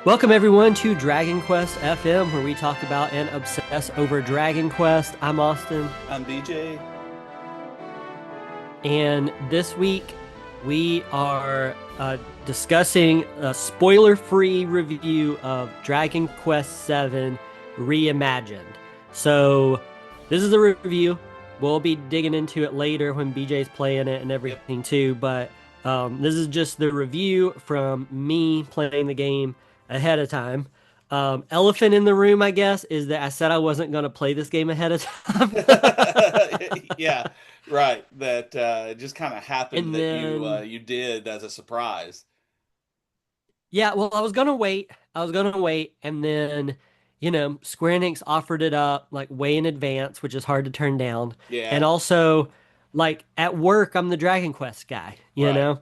Welcome everyone to Dragon Quest FM, where we talk about and obsess over Dragon Quest. I'm Austin, I'm BJ. and this week we are discussing a spoiler-free review of Dragon Quest VII Reimagined. So, this is a review. We'll be digging into it later when BJ's playing it and Yep. everything too, but this is just the review from me playing the game ahead of time. Elephant in the room, I guess, is that I said I wasn't going to play this game ahead of time. Yeah, right. That it just kind of happened And that you then you did as a surprise. yeah, well, I was gonna wait. I was gonna wait, and then, Square Enix offered it up like way in advance, which is hard to turn down. And Yeah, also, like at work, I'm the Dragon Quest guy, right.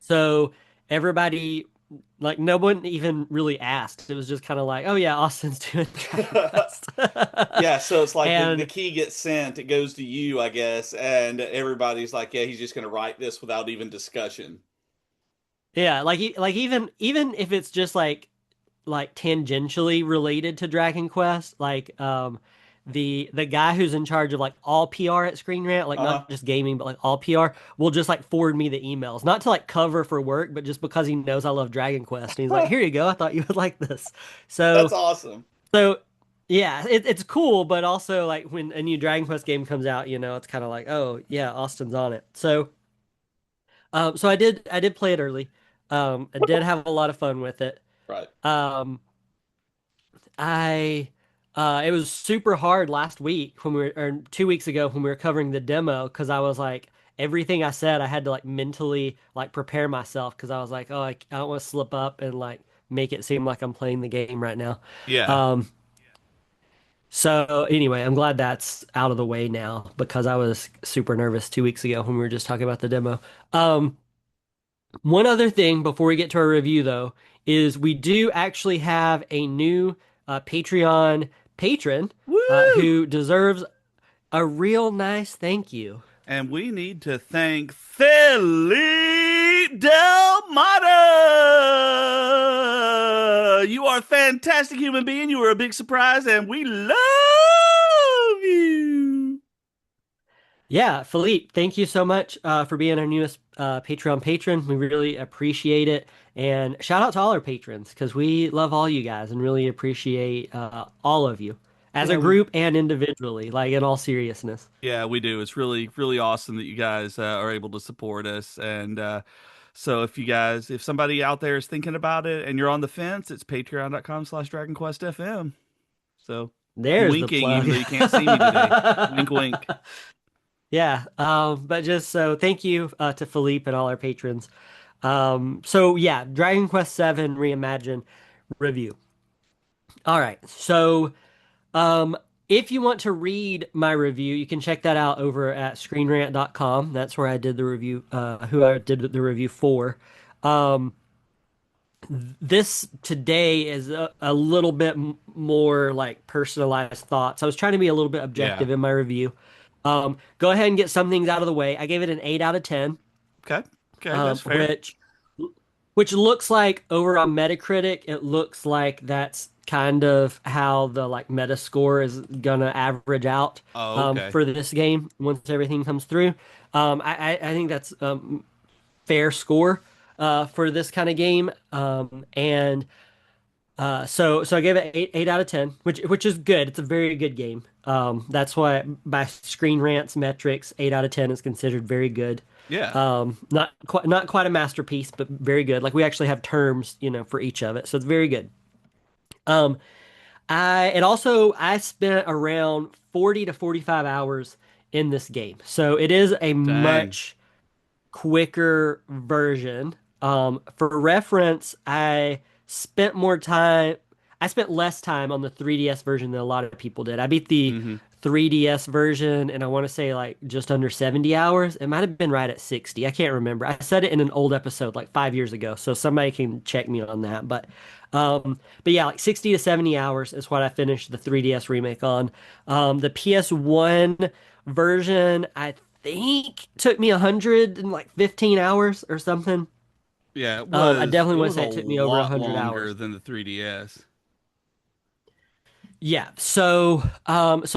So everybody, like, no one even really asked. It was just kind of like, oh yeah, Austin's doing Dragon Quest. Yeah, so it's like the And key gets sent, it goes to you, I guess, and everybody's like, yeah, he's just going to write this without even discussion. yeah, like even if it's just like tangentially related to Dragon Quest. Like the guy who's in charge of like all PR at Screen Rant, like not Uh-huh. just gaming, but like all PR, will just like forward me the emails. Not to like cover for work, but just because he knows I love Dragon Quest. And he's like, here you go. I thought you would like this. That's So awesome. so yeah, it's cool, but also like when a new Dragon Quest game comes out, it's kind of like, oh yeah, Austin's on it. So I did play it early. I did have a lot of fun with it. Right. Um, I it was super hard last week when we were or 2 weeks ago when we were covering the demo because I was like everything I said I had to like mentally like prepare myself because I was like, oh, I don't want to slip up and like make it seem like I'm playing the game right now. Yeah. Um so anyway, I'm glad that's out of the way now because I was super nervous 2 weeks ago when we were just talking about the demo. Um One other thing before we get to our review, though, is we do actually have a new Patreon patron Woo! who deserves a real nice thank you. And we need to thank Philip Del Mata. You are a fantastic human being. You were a big surprise, and we love you. Yeah, Philippe, thank you so much for being our newest Patreon patron. We really appreciate it. And shout out to all our patrons because we love all you guys and really appreciate all of you as a Yeah, group and individually, like in all seriousness. yeah, we do. It's really, really awesome that you guys are able to support us. And so if somebody out there is thinking about it and you're on the fence, it's patreon.com/DragonQuestFM. So I'm There's the winking even plug. though you can't see me today. Wink, wink. Yeah, but just so thank you to Philippe and all our patrons. So yeah, Dragon Quest VII Reimagined review. All right, so um, if you want to read my review, you can check that out over at screenrant.com. That's where I did the review, who I did the review for. Um, this today is a little bit more like personalized thoughts. I was trying to be a little bit Yeah. objective in my review. Go ahead and get some things out of the way. I gave it an 8 out of 10, Okay. Okay, um, that's fair. which which looks like over on Metacritic, it looks like that's kind of how the like meta score is gonna average out Oh, okay. for this game once everything comes through. I think that's fair score for this kind of game. And so I gave it eight out of 10, which is good. It's a very good game. That's why by Screen Rant's metrics, 8 out of 10 is considered very good. Yeah. Not quite a masterpiece, but very good. Like we actually have terms, for each of it, so it's very good. Um, I spent around 40 to 45 hours in this game, so it is a Dang. much quicker version. For reference, spent more time, I spent less time on the 3DS version than a lot of people did. I beat the Hmm. 3DS version and I want to say like just under 70 hours. It might have been right at 60. I can't remember. I said it in an old episode like 5 years ago, so somebody can check me on that. But yeah, like 60 to 70 hours is what I finished the 3DS remake on. The PS1 version, I think took me 100 and like 15 hours or something. Yeah, I definitely it want to was a say it took me over lot 100 longer hours. than the 3DS. Yeah. So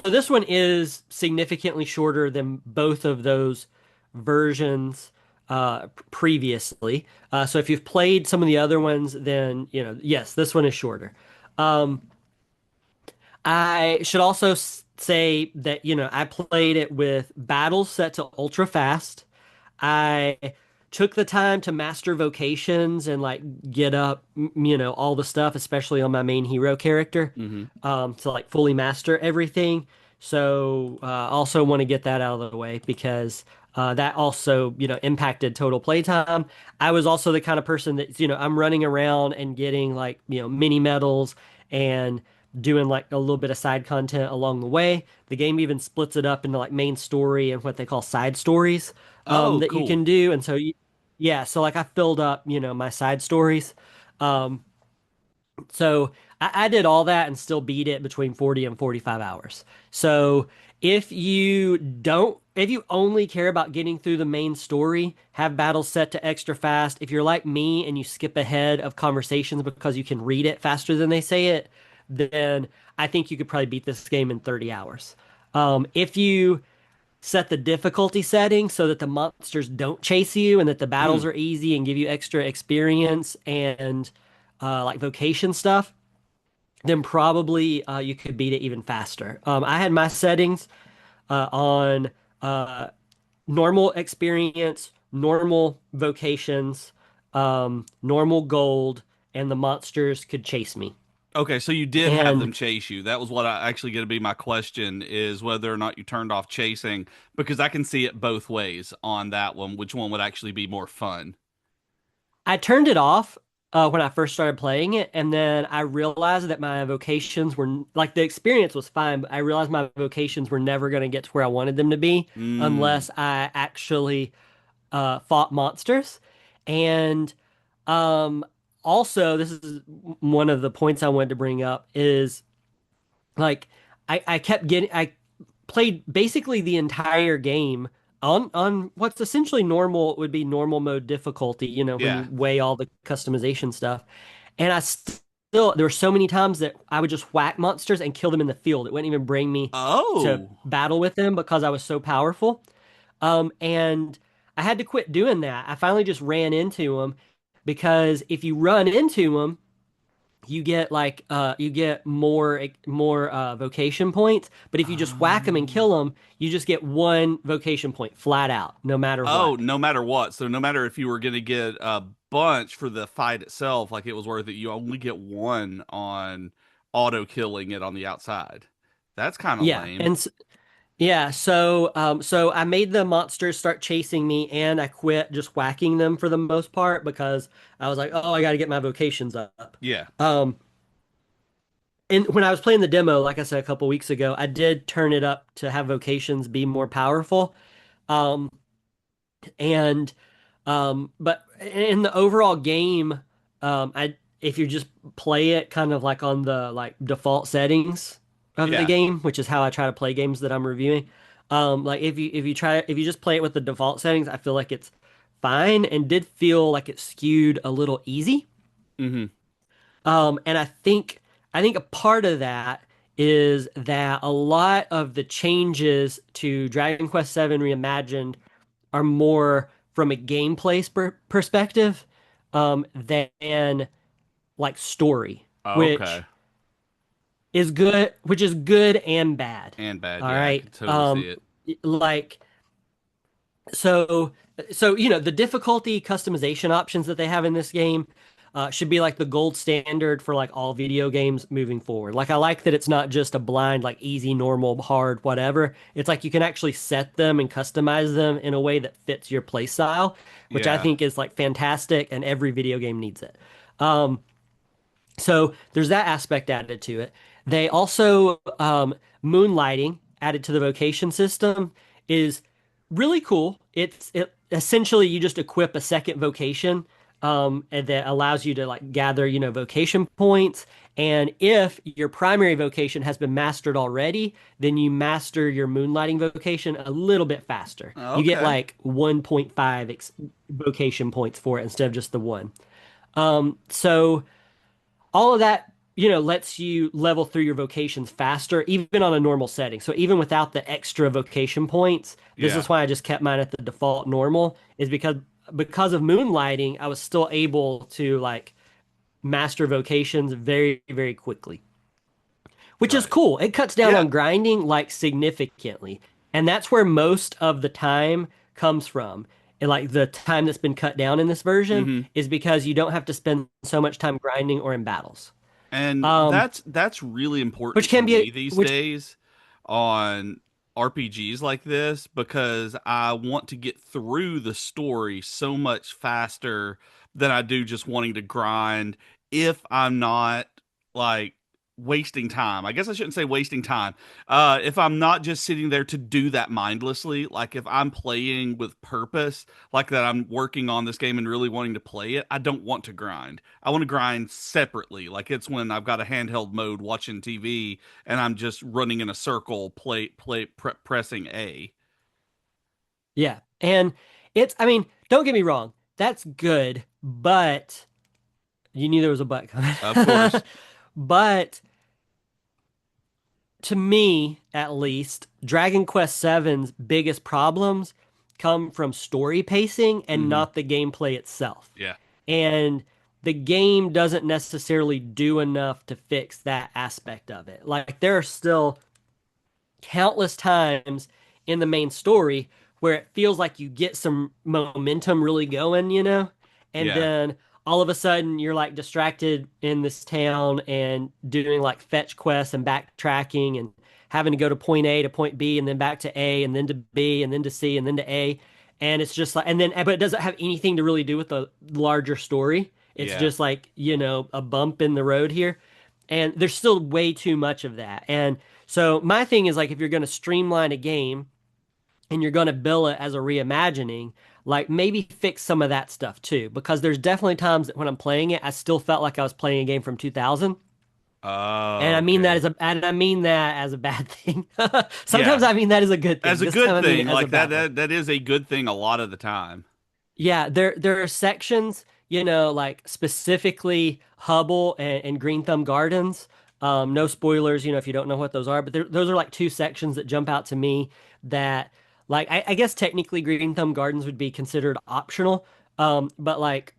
this one is significantly shorter than both of those versions previously. So if you've played some of the other ones, then, yes, this one is shorter. Um, I should also say that, I played it with battles set to ultra fast. I took the time to master vocations and like get up, all the stuff, especially on my main hero character, Hmm. to like fully master everything. So, also want to get that out of the way because that also, impacted total playtime. I was also the kind of person that, I'm running around and getting like, mini medals and doing like a little bit of side content along the way. The game even splits it up into like main story and what they call side stories Oh, that you cool. can do. And so, yeah, so like I filled up, my side stories. Um, so I did all that and still beat it between 40 and 45 hours. So if you only care about getting through the main story, have battles set to extra fast. If you're like me and you skip ahead of conversations because you can read it faster than they say it, then I think you could probably beat this game in 30 hours. If you set the difficulty setting so that the monsters don't chase you and that the battles Mm. are easy and give you extra experience and like vocation stuff, then probably you could beat it even faster. I had my settings on uh, normal experience, normal vocations, normal gold, and the monsters could chase me. Okay, so you did have And them chase you. That was what I actually going to be my question is whether or not you turned off chasing because I can see it both ways on that one. Which one would actually be more fun? I turned it off when I first started playing it, and then I realized that my vocations were like the experience was fine, but I realized my vocations were never going to get to where I wanted them to be Mm. unless I actually fought monsters. And um, also, this is one of the points I wanted to bring up is like I played basically the entire game on what's essentially normal would be normal mode difficulty, when Yeah. you weigh all the customization stuff. And there were so many times that I would just whack monsters and kill them in the field. It wouldn't even bring me to Oh. battle with them because I was so powerful. And I had to quit doing that. I finally just ran into them because if you run into them, you get more vocation points, but if you just whack them and Oh. kill them, you just get one vocation point flat out, no matter Oh, what. no matter what. So no matter if you were going to get a bunch for the fight itself, like it was worth it, you only get one on auto killing it on the outside. That's kind of Yeah, lame. yeah, so I made the monsters start chasing me, and I quit just whacking them for the most part because I was like, oh, I got to get my vocations up. Yeah. Um, and when I was playing the demo, like I said a couple weeks ago, I did turn it up to have vocations be more powerful. Um, and but in the overall game, I if you just play it kind of like on the like default settings of the Yeah. game, which is how I try to play games that I'm reviewing. Like if you just play it with the default settings, I feel like it's fine and did feel like it skewed a little easy. Hmm. And I think a part of that is that a lot of the changes to Dragon Quest VII Reimagined are more from a gameplay perspective than like story, Okay. which is good and bad. And bad. All Yeah, I right. could totally see it. Like so the difficulty customization options that they have in this game should be like the gold standard for like all video games moving forward. Like I like that it's not just a blind like easy, normal, hard, whatever. It's like you can actually set them and customize them in a way that fits your play style, which I Yeah. think is like fantastic and every video game needs it. Um, so there's that aspect added to it. They also moonlighting added to the vocation system is really cool. It essentially you just equip a second vocation and that allows you to like gather, vocation points. And if your primary vocation has been mastered already, then you master your moonlighting vocation a little bit faster. You get Okay. like 1.5 vocation points for it instead of just the one. So all of that, lets you level through your vocations faster, even on a normal setting. So even without the extra vocation points, this Yeah. is why I just kept mine at the default normal, is because of moonlighting, I was still able to like master vocations very, very quickly, which is Right. cool. It cuts down Yeah. on grinding like significantly. And that's where most of the time comes from. And like the time that's been cut down in this version Hmm. is because you don't have to spend so much time grinding or in battles. And Um, that's really which important to can be me these which days on RPGs like this because I want to get through the story so much faster than I do just wanting to grind if I'm not like wasting time. I guess I shouldn't say wasting time. If I'm not just sitting there to do that mindlessly, like if I'm playing with purpose, like that I'm working on this game and really wanting to play it, I don't want to grind. I want to grind separately. Like it's when I've got a handheld mode watching TV and I'm just running in a circle, pressing A. yeah. And I mean, don't get me wrong, that's good, but you knew there was a but coming. Of course. But to me, at least, Dragon Quest VII's biggest problems come from story pacing and Hmm. not the gameplay itself. Yeah. And the game doesn't necessarily do enough to fix that aspect of it. Like, there are still countless times in the main story where it feels like you get some momentum really going, and Yeah. then all of a sudden you're like distracted in this town and doing like fetch quests and backtracking and having to go to point A to point B and then back to A and then to B and then to C and then to A. And it's just like, and then, but it doesn't have anything to really do with the larger story. It's Yeah. just like, a bump in the road here. And there's still way too much of that. And so my thing is like if you're going to streamline a game and you're going to bill it as a reimagining, like maybe fix some of that stuff too, because there's definitely times that when I'm playing it, I still felt like I was playing a game from 2000. And Oh, I mean that okay. as a bad thing. Sometimes Yeah. I mean that as a good thing. As a This time good I mean it thing, as a like that, bad one. that is a good thing a lot of the time. Yeah, there are sections, like specifically Hubble and Green Thumb Gardens. No spoilers, if you don't know what those are, but those are like two sections that jump out to me that, like, I guess technically Green Thumb Gardens would be considered optional. But like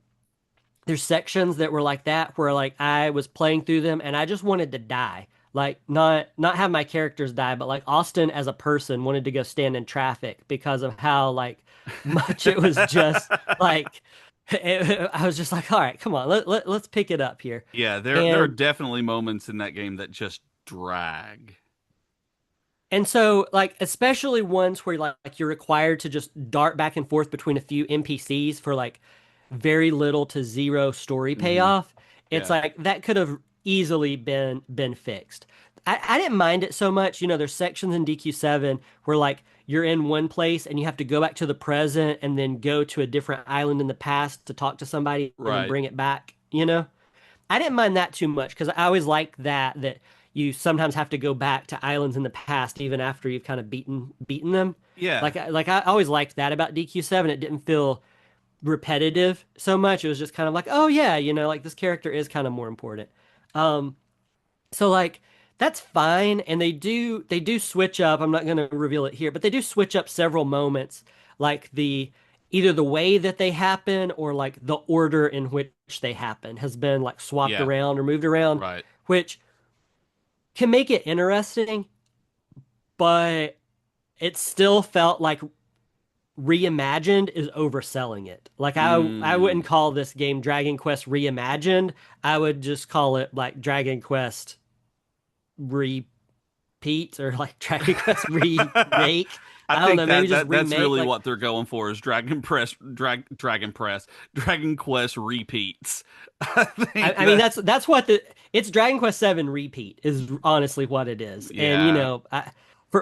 there's sections that were like that where like I was playing through them and I just wanted to die. Like not have my characters die, but like Austin as a person wanted to go stand in traffic because of how like much it was just like I was just like, all right, come on, let's pick it up here. Yeah, there are And definitely moments in that game that just drag. And so, like, especially ones where like you're required to just dart back and forth between a few NPCs for like very little to zero story Hmm. payoff, it's Yeah. like that could have easily been fixed. I didn't mind it so much. There's sections in DQ7 where like you're in one place and you have to go back to the present and then go to a different island in the past to talk to somebody and then Right. bring it back. I didn't mind that too much because I always like that you sometimes have to go back to islands in the past even after you've kind of beaten them. Yeah. Like I always liked that about DQ7. It didn't feel repetitive so much. It was just kind of like, oh yeah, like this character is kind of more important. Um, so like that's fine, and they do switch up. I'm not going to reveal it here, but they do switch up several moments, like the either the way that they happen or like the order in which they happen has been like swapped Yeah. around or moved around, Right. which can make it interesting, but it still felt like Reimagined is overselling it. Like I Mm. wouldn't call this game Dragon Quest Reimagined. I would just call it like Dragon Quest Repeat or like Dragon Quest Remake. I I don't think know, maybe that just that's remake. really Like what they're going for is Dragon Quest repeats. I think I mean that that's what it's Dragon Quest 7 Repeat is honestly what it is. And yeah.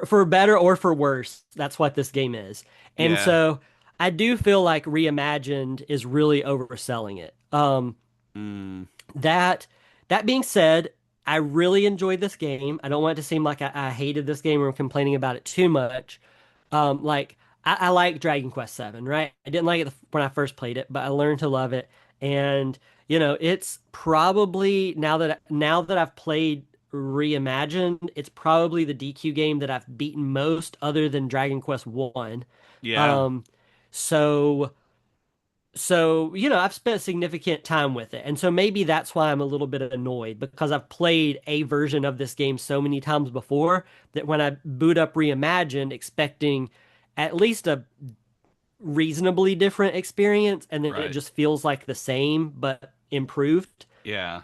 for better or for worse, that's what this game is. And Yeah. so I do feel like Reimagined is really overselling it. Mm, That that being said, I really enjoyed this game. I don't want it to seem like I hated this game or I'm complaining about it too much. Like I like Dragon Quest VII, right? I didn't like it when I first played it, but I learned to love it. And it's probably now that I've played Reimagined, it's probably the DQ game that I've beaten most, other than Dragon Quest One. yeah, Um, so. So, I've spent significant time with it. And so maybe that's why I'm a little bit annoyed because I've played a version of this game so many times before that when I boot up Reimagined expecting at least a reasonably different experience, and then it right. just feels like the same but improved. Yeah,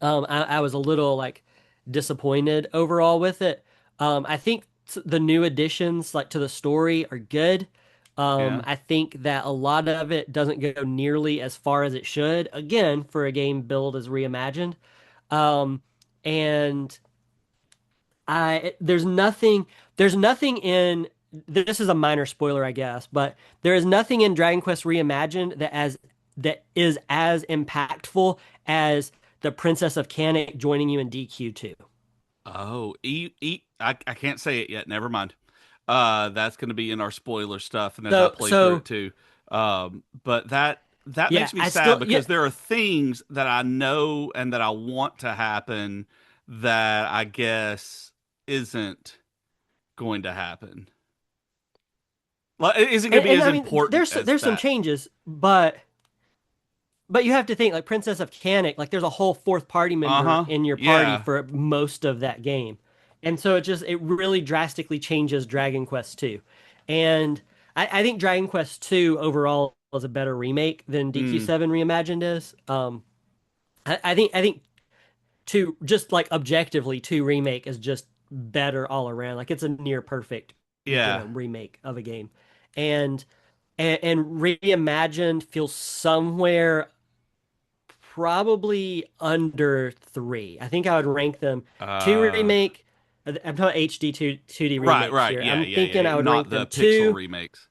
I was a little like disappointed overall with it. I think the new additions like to the story are good. yeah. I think that a lot of it doesn't go nearly as far as it should. Again, for a game built as Reimagined. Um, and there's nothing in this is a minor spoiler, I guess, but there is nothing in Dragon Quest Reimagined that is as impactful as the Princess of Canic joining you in DQ2. Oh, I can't say it yet. Never mind. That's going to be in our spoiler stuff, and as I So play through it so too. But that yeah, makes me I sad still yeah because there are things that I know and that I want to happen that I guess isn't going to happen. Like, it isn't going to be and as I mean important as there's some that. changes, but you have to think like Princess of Canic, like there's a whole fourth party member Uh-huh. in your party Yeah. for most of that game. And so it really drastically changes Dragon Quest 2. And I think Dragon Quest 2 overall is a better remake than Mm, DQ7 Reimagined is. I think two just like objectively two remake is just better all around. Like it's a near perfect, yeah. remake of a game. And and Reimagined feels somewhere probably under three. I think I would rank them two Uh remake. I'm talking HD 2D right, remakes right. here. Yeah, I'm yeah, thinking yeah. I would Not rank the them pixel two, remakes.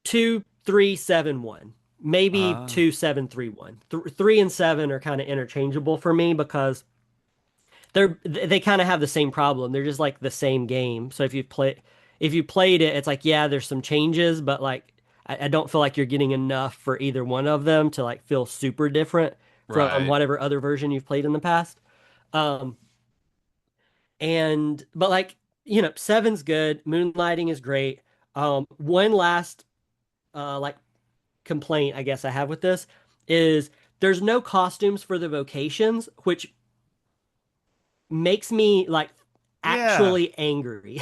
2, 3, 7, 1. Maybe Uh 2, 7, 3, 1. 3 and 7 are kind of interchangeable for me because they kind of have the same problem. They're just like the same game. So if you played it, it's like yeah, there's some changes, but like I don't feel like you're getting enough for either one of them to like feel super different from right. whatever other version you've played in the past. Um, and but like seven's good. Moonlighting is great. One last like complaint I guess I have with this is there's no costumes for the vocations, which makes me like Yeah. actually angry.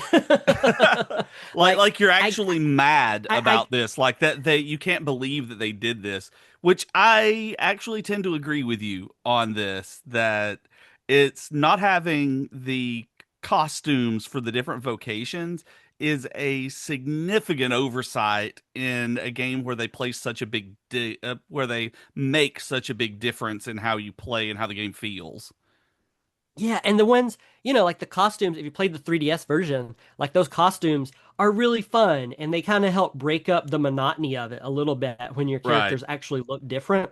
like Like you're I, actually mad I about this, like that they you can't believe that they did this, which I actually tend to agree with you on this, that it's not having the costumes for the different vocations is a significant oversight in a game where they place such a where they make such a big difference in how you play and how the game feels. yeah, and the ones, like the costumes, if you played the 3DS version, like those costumes are really fun and they kind of help break up the monotony of it a little bit when your Right. characters actually look different.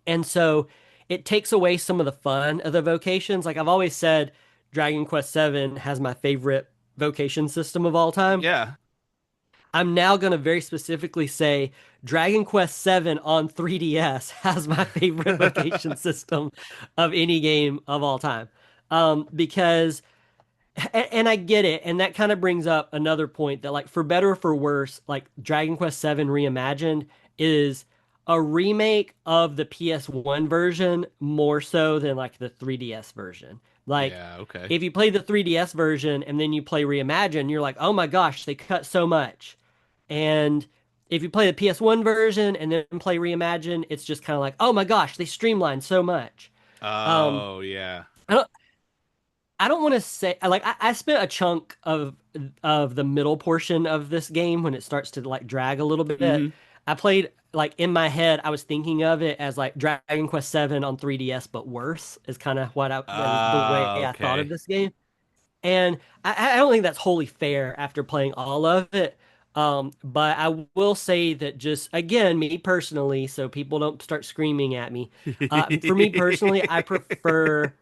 And so it takes away some of the fun of the vocations. Like I've always said, Dragon Quest VII has my favorite vocation system of all time. Yeah. I'm now going to very specifically say Dragon Quest VII on 3DS has my favorite vocation system of any game of all time. Because, and I get it, and that kind of brings up another point that, like, for better or for worse, like Dragon Quest VII Reimagined is a remake of the PS1 version more so than like the 3DS version. Like, Yeah, okay. if you play the 3DS version and then you play Reimagined, you're like, oh my gosh, they cut so much. And if you play the PS1 version and then play Reimagine, it's just kind of like, oh my gosh, they streamlined so much. Um, Oh, yeah. I don't, I don't want to say like I spent a chunk of the middle portion of this game when it starts to like drag a little bit. Hmm. I played like in my head, I was thinking of it as like Dragon Quest VII on 3DS, but worse is kind of was the way I thought of Okay. this game. And I don't think that's wholly fair after playing all of it. But I will say that just again, me personally, so people don't start screaming at me. For me personally, I prefer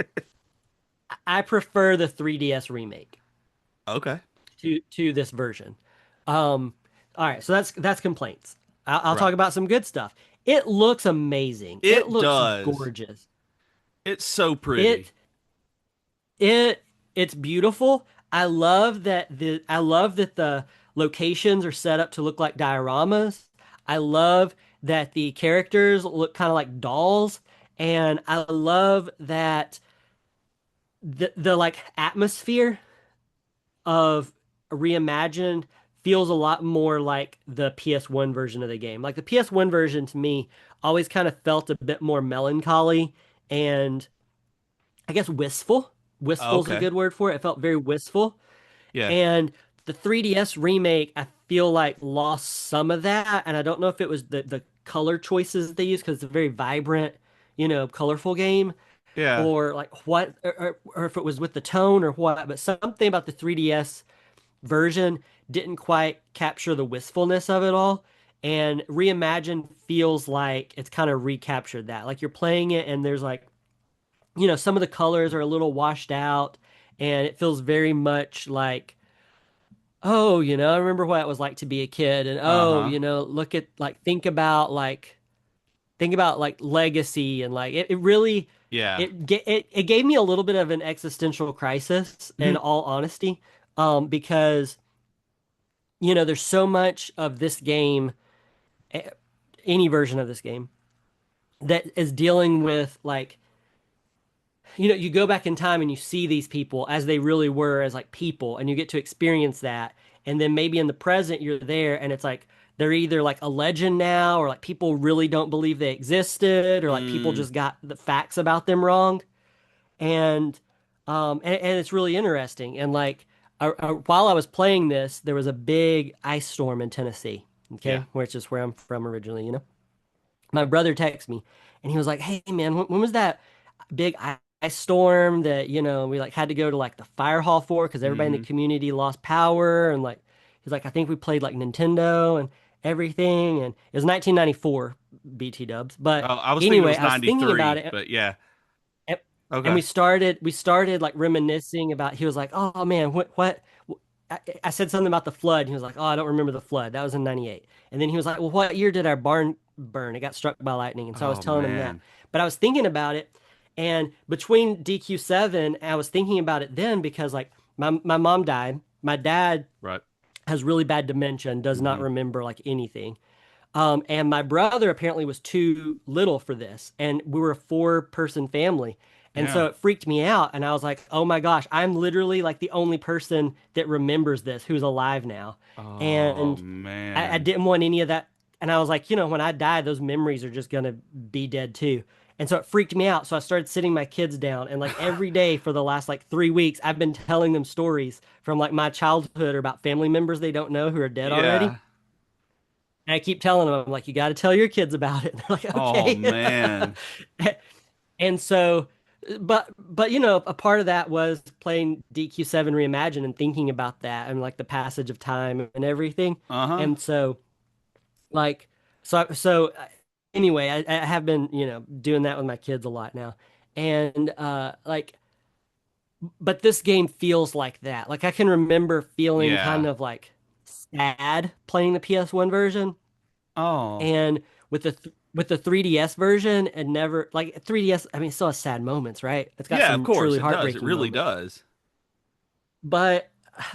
the 3DS remake Okay. to this version. Um, all right, so that's complaints. I'll Right. talk about some good stuff. It looks amazing. It It looks does. gorgeous. It's so pretty. It it's beautiful. I love that the locations are set up to look like dioramas. I love that the characters look kind of like dolls, and I love that the like atmosphere of Reimagined feels a lot more like the PS1 version of the game. Like the PS1 version to me always kind of felt a bit more melancholy and I guess wistful. Wistful is a Okay. good word for it. It felt very wistful. Yeah. And the 3DS remake, I feel like lost some of that. And I don't know if it was the color choices that they used because it's a very vibrant, colorful game, Yeah. or like what, or if it was with the tone or what. But something about the 3DS version didn't quite capture the wistfulness of it all. And Reimagine feels like it's kind of recaptured that. Like you're playing it and there's like, some of the colors are a little washed out and it feels very much like, oh, I remember what it was like to be a kid. And oh, Uh-huh. look at like, think about like legacy and like it really, Yeah. it gave me a little bit of an existential crisis in all honesty. Because there's so much of this game, eh, any version of this game, that is dealing with like, you go back in time and you see these people as they really were as like people, and you get to experience that. And then maybe in the present, you're there and it's like they're either like a legend now, or like people really don't believe they existed, or like people Mm. just got the facts about them wrong. And it's really interesting. And like while I was playing this, there was a big ice storm in Tennessee, Yeah. okay, which is where I'm from originally. My brother texted me and he was like, "Hey man, when was that big ice storm that, we like had to go to like the fire hall for because everybody in the Mm-hmm. community lost power?" And like he's like, "I think we played like Nintendo and everything." And it was 1994 BT dubs. Oh, But I was thinking it anyway, was I was thinking about 93, it, but yeah. and, and Okay. we started like reminiscing about. He was like, "Oh man, what?" I said something about the flood. And he was like, "Oh, I don't remember the flood. That was in 98." And then he was like, "Well, what year did our barn burn? It got struck by lightning." And so I was Oh telling him that. man. But I was thinking about it. And between DQ7, I was thinking about it then because like my mom died. My dad Right. has really bad dementia and does not Mm-hmm. remember like anything. And my brother apparently was too little for this, and we were a four-person family. And Yeah. so it freaked me out, and I was like, "Oh my gosh, I'm literally like the only person that remembers this who's alive now." Oh And I man. didn't want any of that. And I was like, when I die, those memories are just gonna be dead too. And so it freaked me out. So I started sitting my kids down, and like every day for the last like 3 weeks, I've been telling them stories from like my childhood or about family members they don't know who are dead already. Yeah. And I keep telling them, I'm like, you got to tell your kids about it. And they're like, Oh okay. man. And so, but a part of that was playing DQ7 Reimagined and thinking about that and like the passage of time and everything. Uh-huh. And so, like, anyway, I have been, doing that with my kids a lot now. And like, but this game feels like that. Like I can remember feeling kind Yeah. of like sad playing the PS1 version. Oh. And with the 3DS version, and never like 3DS, I mean, it still has sad moments, right? It's got Yeah, of some course truly it does. It heartbreaking really moments. does. But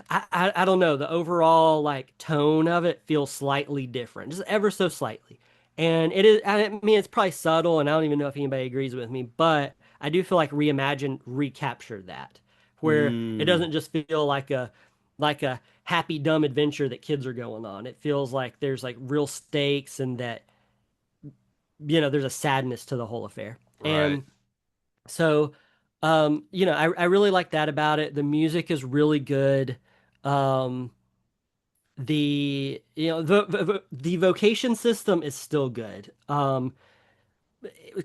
I don't know, the overall like tone of it feels slightly different, just ever so slightly. And it is, I mean, it's probably subtle, and I don't even know if anybody agrees with me, but I do feel like Reimagine recaptured that, where it Mm. doesn't just feel like a happy dumb adventure that kids are going on. It feels like there's like real stakes, and that there's a sadness to the whole affair. Right. And so, I really like that about it. The music is really good. Um, the vocation system is still good.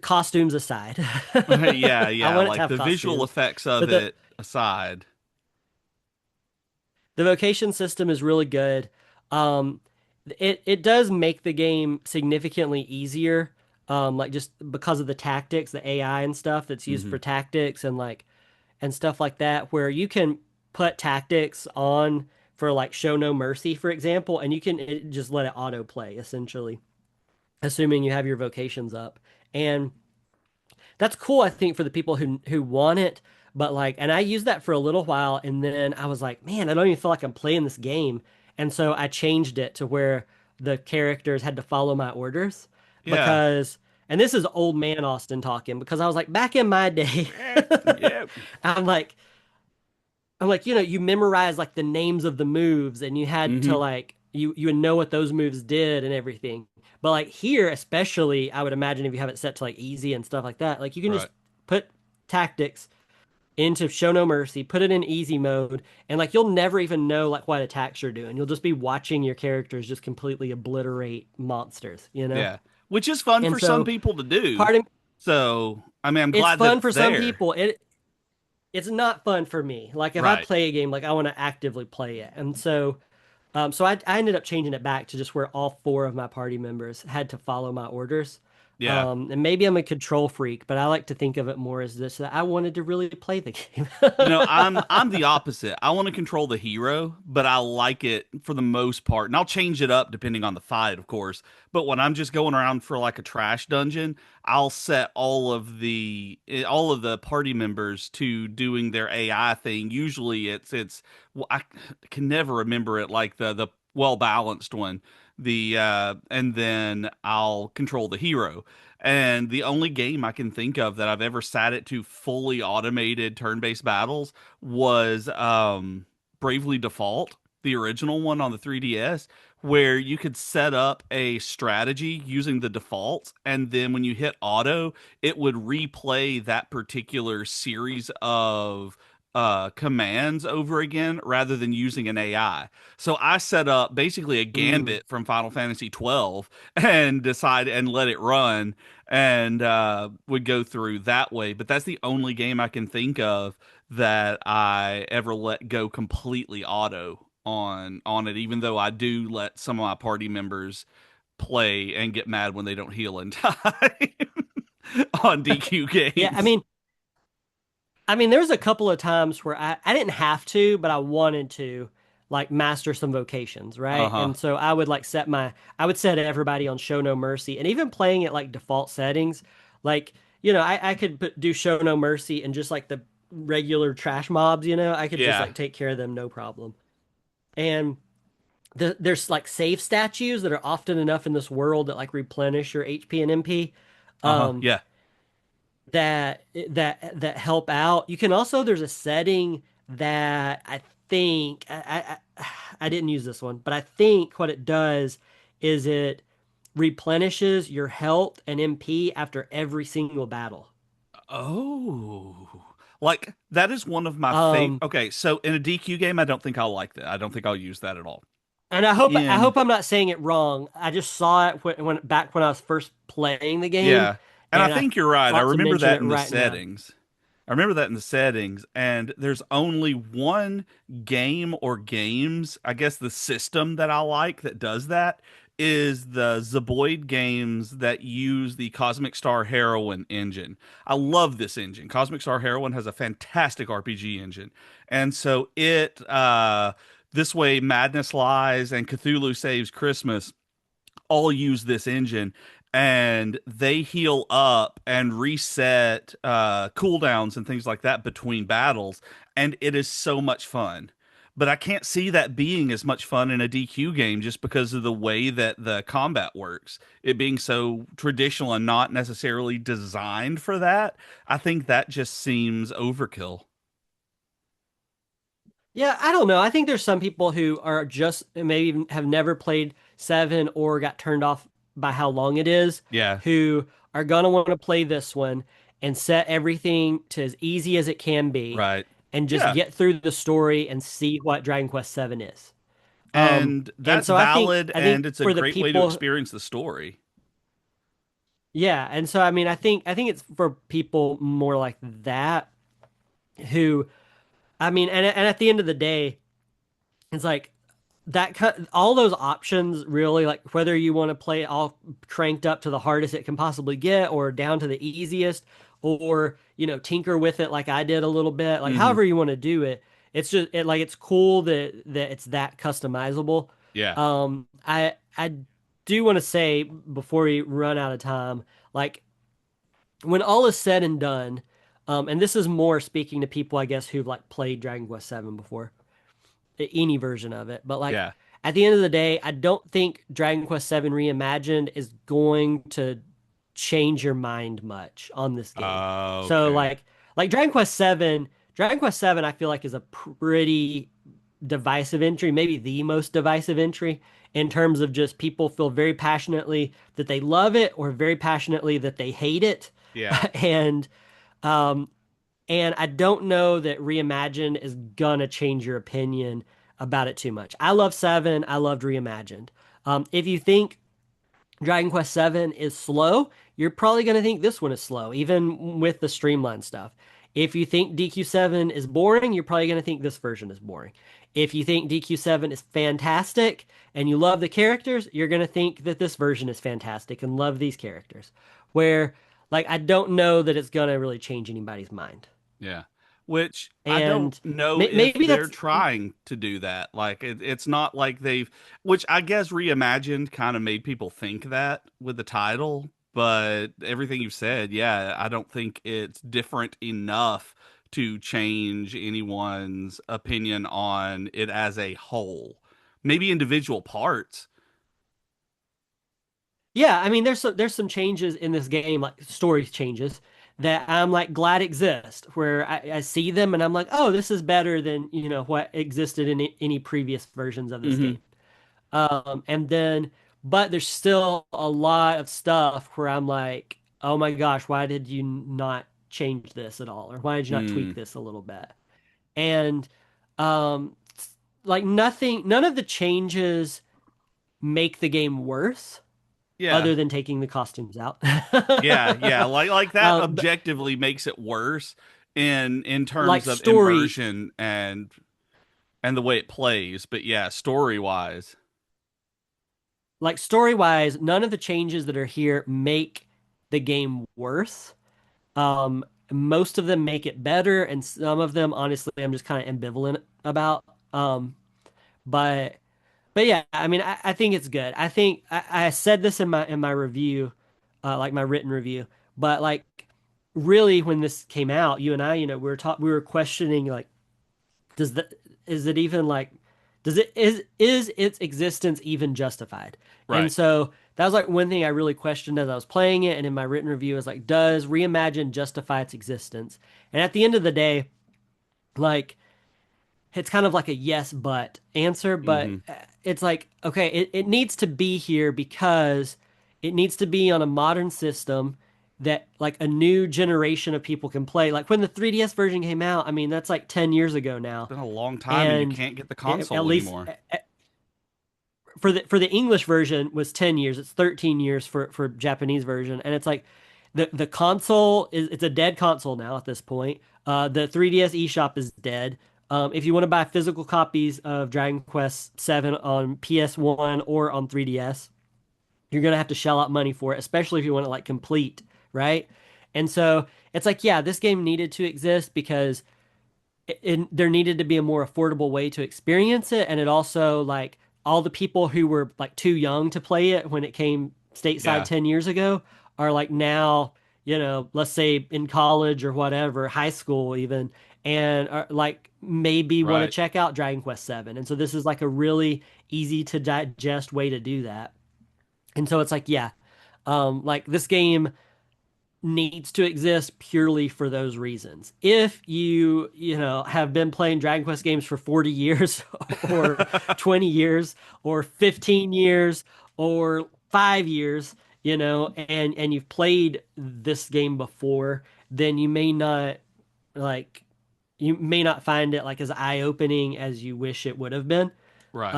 Costumes aside, Yeah, I yeah, want it to like have the visual costumes, effects of but it aside. the vocation system is really good. Um, it does make the game significantly easier, like just because of the tactics, the AI and stuff that's used Hmm. for tactics and like and stuff like that, where you can put tactics on for like show no mercy, for example, and you can just let it autoplay essentially, assuming you have your vocations up. And that's cool, I think, for the people who want it. But like, and I used that for a little while, and then I was like, man, I don't even feel like I'm playing this game. And so I changed it to where the characters had to follow my orders Yeah. because, and this is old man Austin talking, because I was like, back in my day, Yeah. Yeah. I'm like, you memorize like the names of the moves and you had to Hmm. like you would know what those moves did and everything. But like here, especially, I would imagine if you have it set to like easy and stuff like that, like you can just Right. put tactics into show no mercy, put it in easy mode, and like you'll never even know like what attacks you're doing. You'll just be watching your characters just completely obliterate monsters, you know? Yeah. Which is fun And for some so people to do. part of So, I mean, I'm it's glad that fun it's for some there. people. It's not fun for me. Like if I Right. play a game, like I want to actively play it. And so I ended up changing it back to just where all four of my party members had to follow my orders. Yeah. And maybe I'm a control freak, but I like to think of it more as this that I wanted to really play the game. You know, I'm the opposite. I want to control the hero, but I like it for the most part. And I'll change it up depending on the fight, of course. But when I'm just going around for like a trash dungeon, I'll set all of the party members to doing their AI thing. Usually it's well, I can never remember it like the well balanced one. And then I'll control the hero. And the only game I can think of that I've ever sat it to fully automated turn-based battles was Bravely Default, the original one on the 3DS, where you could set up a strategy using the defaults, and then when you hit auto, it would replay that particular series of commands over again rather than using an AI. So I set up basically a Mm. gambit from Final Fantasy 12 and decide and let it run and would go through that way. But that's the only game I can think of that I ever let go completely auto on it, even though I do let some of my party members play and get mad when they don't heal in time on DQ Yeah, games. I mean, there was a couple of times where I didn't have to, but I wanted to like master some vocations, right? Uh-huh. And so I would set everybody on show no mercy, and even playing it like default settings, like I could do show no mercy and just like the regular trash mobs, I could just Yeah. like take care of them no problem. And there's like save statues that are often enough in this world that like replenish your HP and MP. Uh-huh. Um, Yeah. that help out. You can also there's a setting that I think I didn't use this one, but I think what it does is it replenishes your health and MP after every single battle. Oh. Like that is one of my favorite. Um, Okay, so in a DQ game, I don't think I'll like that. I don't think I'll use that at all. and I In hope I'm not saying it wrong. I just saw it when back when I was first playing the game, Yeah. And I and I think you're right. I thought to remember mention that it in the right now. settings. I remember that in the settings, and there's only one game or games, I guess the system that I like that does that is the Zeboid games that use the Cosmic Star Heroine engine. I love this engine. Cosmic Star Heroine has a fantastic RPG engine. And so this way Madness Lies and Cthulhu Saves Christmas all use this engine and they heal up and reset cooldowns and things like that between battles, and it is so much fun. But I can't see that being as much fun in a DQ game just because of the way that the combat works. It being so traditional and not necessarily designed for that. I think that just seems overkill. Yeah, I don't know. I think there's some people who are just maybe even have never played Seven or got turned off by how long it is, Yeah, who are gonna want to play this one and set everything to as easy as it can be right. and just Yeah. get through the story and see what Dragon Quest Seven is. And And that's so valid I think and it's a for the great way to people, experience the story. yeah, and so I mean I think it's for people more like that who I mean and at the end of the day, it's like all those options really, like whether you want to play it all cranked up to the hardest it can possibly get or down to the easiest, or tinker with it like I did a little bit, like Hmm. however you want to do it. It's just like it's cool that it's that customizable. Yeah. I do want to say before we run out of time, like when all is said and done, and this is more speaking to people I guess who've like played Dragon Quest VII before, any version of it. But like Yeah. at the end of the day, I don't think Dragon Quest VII Reimagined is going to change your mind much on this game. So Okay. like Dragon Quest VII, I feel like is a pretty divisive entry, maybe the most divisive entry in terms of just people feel very passionately that they love it or very passionately that they hate it. Yeah. and um and I don't know that Reimagined is gonna change your opinion about it too much. I love Seven. I loved Reimagined. If you think Dragon Quest VII is slow, you're probably gonna think this one is slow, even with the streamlined stuff. If you think DQ7 is boring, you're probably gonna think this version is boring. If you think DQ7 is fantastic and you love the characters, you're gonna think that this version is fantastic and love these characters. Where, like, I don't know that it's gonna really change anybody's mind. Yeah. Which I don't And know if maybe they're that's trying to do that. Like it's not like they've, which I guess Reimagined kind of made people think that with the title, but everything you've said, yeah, I don't think it's different enough to change anyone's opinion on it as a whole. Maybe individual parts. yeah. I mean, there's some changes in this game, like story changes that I'm like glad exist, where I see them and I'm like, oh, this is better than what existed in any previous versions of this Hmm. game. And then, but there's still a lot of stuff where I'm like, oh my gosh, why did you not change this at all, or why did you not tweak Mm. this a little bit? And um, like nothing, none of the changes make the game worse Yeah. other than taking the costumes out. Yeah, yeah, like that But objectively makes it worse in like terms of story, immersion and the way it plays. But yeah, story wise, like story wise, none of the changes that are here make the game worse. Most of them make it better, and some of them, honestly, I'm just kind of ambivalent about. Um, but but yeah, I mean, I think it's good. I think I said this in my review, like my written review, but like really when this came out, you and I, we were questioning like does the is it even like does it is its existence even justified? And right? so that was like one thing I really questioned as I was playing it, and in my written review is like, does Reimagine justify its existence? And at the end of the day, like it's kind of like a yes but answer, but Hmm. it's like, okay, it needs to be here because it needs to be on a modern system that like a new generation of people can play. Like when the 3DS version came out, I mean, that's like 10 years ago now. Been a long time, and you And can't get the at console least anymore. for the English version was 10 years. It's 13 years for Japanese version. And it's like the console is it's a dead console now at this point. The 3DS eShop is dead. If you want to buy physical copies of Dragon Quest VII on PS1 or on 3DS, you're gonna have to shell out money for it, especially if you want to like complete, right? And so it's like, yeah, this game needed to exist because there needed to be a more affordable way to experience it, and it also like all the people who were like too young to play it when it came stateside Yeah, 10 years ago are like now, let's say in college or whatever, high school even, and are like maybe want to right. check out Dragon Quest 7. And so this is like a really easy to digest way to do that. And so it's like, yeah, like this game needs to exist purely for those reasons. If you have been playing Dragon Quest games for 40 years or 20 years or 15 years or 5 years, and you've played this game before, then like you may not find it like as eye-opening as you wish it would have been. Right.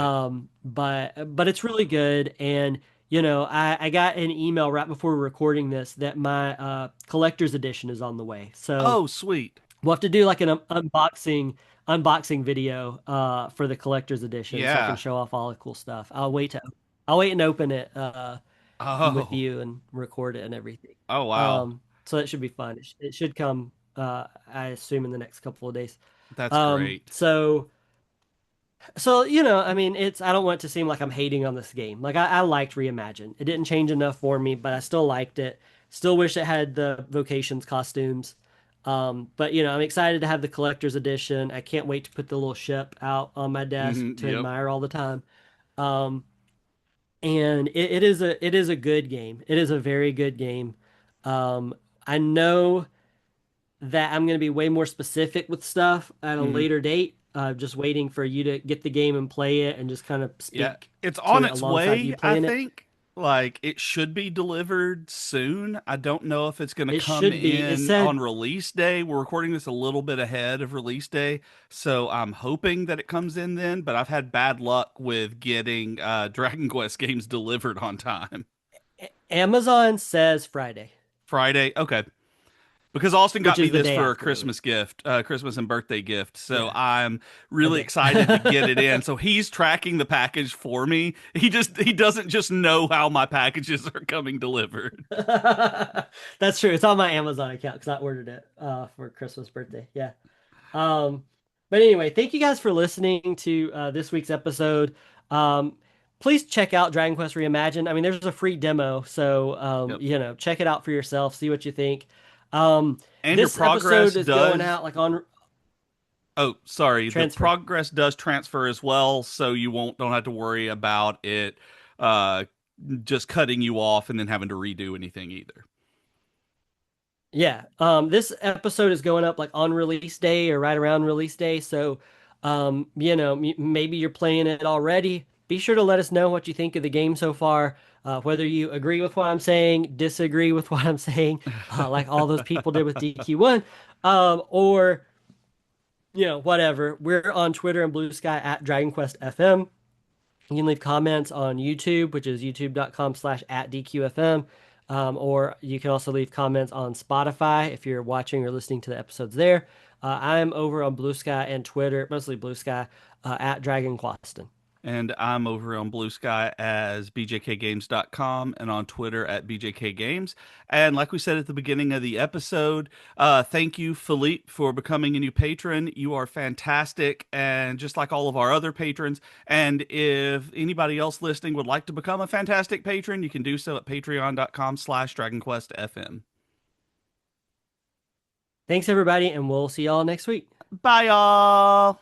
But it's really good. And I got an email right before we're recording this that my collector's edition is on the way. So Oh, sweet. We'll have to do like an unboxing video for the collector's edition so I can Yeah. show off all the cool stuff. I'll wait and open it with Oh. you and record it and everything. Oh wow. So that should be fun. It should come I assume in the next couple of days. That's Um, great. so so, I mean, I don't want it to seem like I'm hating on this game. Like, I liked Reimagine. It didn't change enough for me, but I still liked it. Still wish it had the Vocations costumes. But, I'm excited to have the collector's edition. I can't wait to put the little ship out on my desk to Yep. admire all the time. Um, and it is a good game. It is a very good game. I know that I'm going to be way more specific with stuff at a hmm later date. Just waiting for you to get the game and play it and just kind of Yeah. speak It's to on it its alongside you way, I playing it. think. Like it should be delivered soon. I don't know if it's going to It come should be. It in on said release day. We're recording this a little bit ahead of release day, so I'm hoping that it comes in then, but I've had bad luck with getting Dragon Quest games delivered on time. Amazon says Friday, Friday. Okay. Because Austin which got me is the this day for a after release. Christmas gift, Christmas and birthday gift. So Yeah. I'm really Okay. excited to get it in. So he's tracking the package for me. He doesn't just know how my packages are coming delivered. That's true. It's on my Amazon account because I ordered it for Christmas birthday. Yeah. Um, but anyway, thank you guys for listening to this week's episode. Um, please check out Dragon Quest Reimagined. I mean, there's a free demo, so Yep. check it out for yourself, see what you think. Um, And your this progress episode is going does. out like on Oh, sorry. The transfer. progress does transfer as well, so you won't don't have to worry about it uh just cutting you off and then having to redo anything either. Yeah. This episode is going up like on release day or right around release day. So, maybe you're playing it already. Be sure to let us know what you think of the game so far. Whether you agree with what I'm saying, disagree with what I'm saying, like all those people did with DQ1, or whatever. We're on Twitter and Blue Sky at Dragon Quest FM. You can leave comments on YouTube, which is youtube.com/at DQFM. Or you can also leave comments on Spotify if you're watching or listening to the episodes there. I'm over on Blue Sky and Twitter, mostly Blue Sky, at Dragon Quaston. And I'm over on Blue Sky as bjkgames.com and on Twitter at bjkgames. And like we said at the beginning of the episode, thank you, Philippe, for becoming a new patron. You are fantastic, and just like all of our other patrons. And if anybody else listening would like to become a fantastic patron, you can do so at patreon.com/DragonQuestFM. Thanks, everybody, and we'll see y'all next week. Bye, y'all.